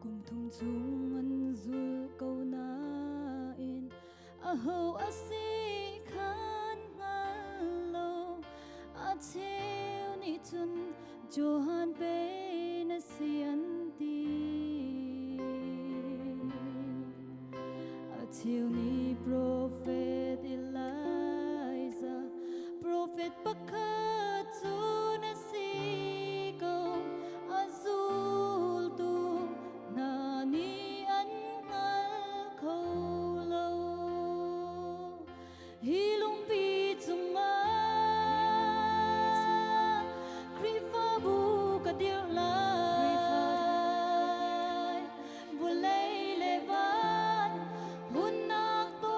cùng thung chung an zul câu na in a ho a si khan ngalo a cheu ni chun johan pe na sian ti a cheu ni prophet Elijah prophet pakhat chu na si ko azul tu na ni an ngal kho lo hi lung pi chung ma kri fa bu ka dir lai bu lei le van hun nak to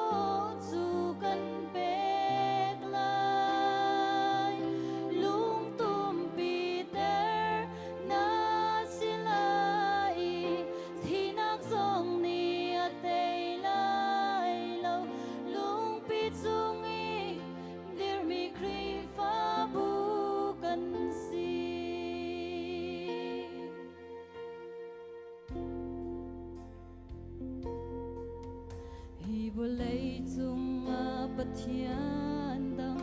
chu kan pek lai lung tum pi ter na silai thi nak song ni a tei lai lo lung pi chung i dir mi kri fa bu kan si hi bu lei chung a pathian dang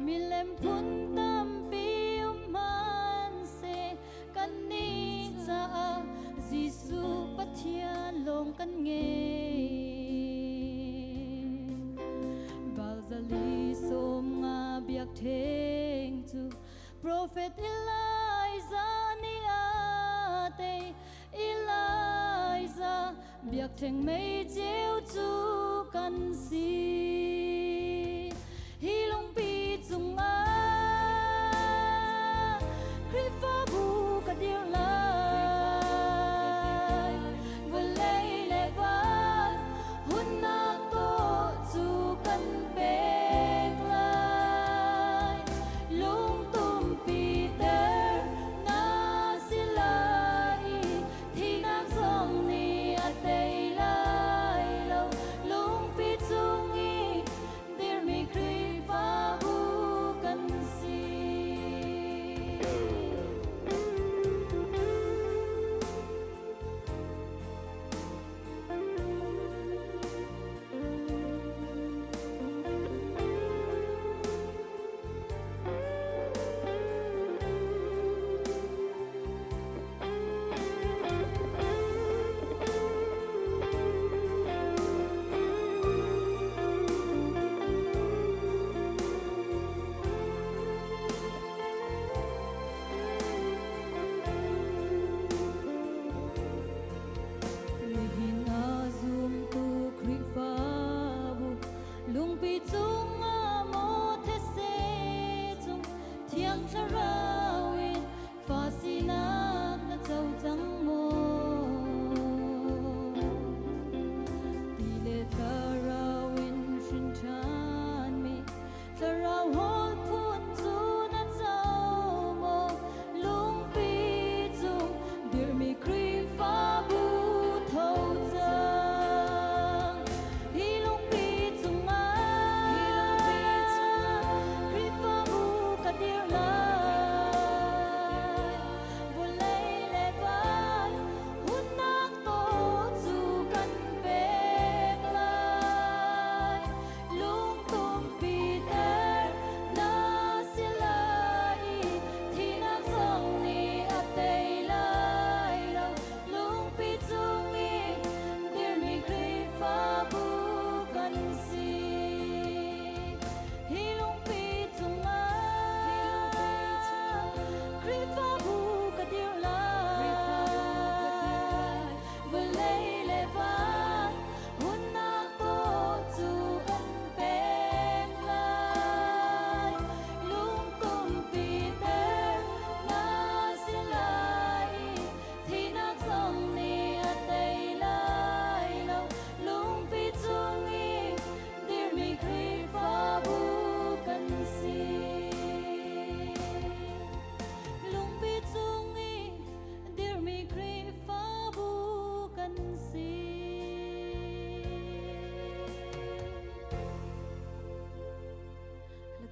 mi lem phun tam pi man se kan ni cha Giêsu pathian long kan nge balzali som nga biak theng chu prophet Elijah ni ate Elijah biak theng mei cheu chu kan si hi long pi chung a kri fa bu ka dir lai bu lei le van hun nak to chu kan pek lai lung tum pi ter na silai thi nak song ni a tei lai lo lung pi chung i dir mi kri fa bu kan si Lihin azum tu kri fa bu lung pi chung a mo the se chung thiang tharawin fa sinak na chau chang mo ti le tharawin shin than mi tharaw hol phun chu na chau mo lung pi chung dir mi kri fa bu thâu chang hi lung pi chung a kri fa bu ka dir lai bu lei le van hun nak to chu kan pek lai lung tum pi ter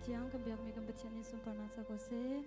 jiang kan biak mi kan betian ni sumpah nasa kose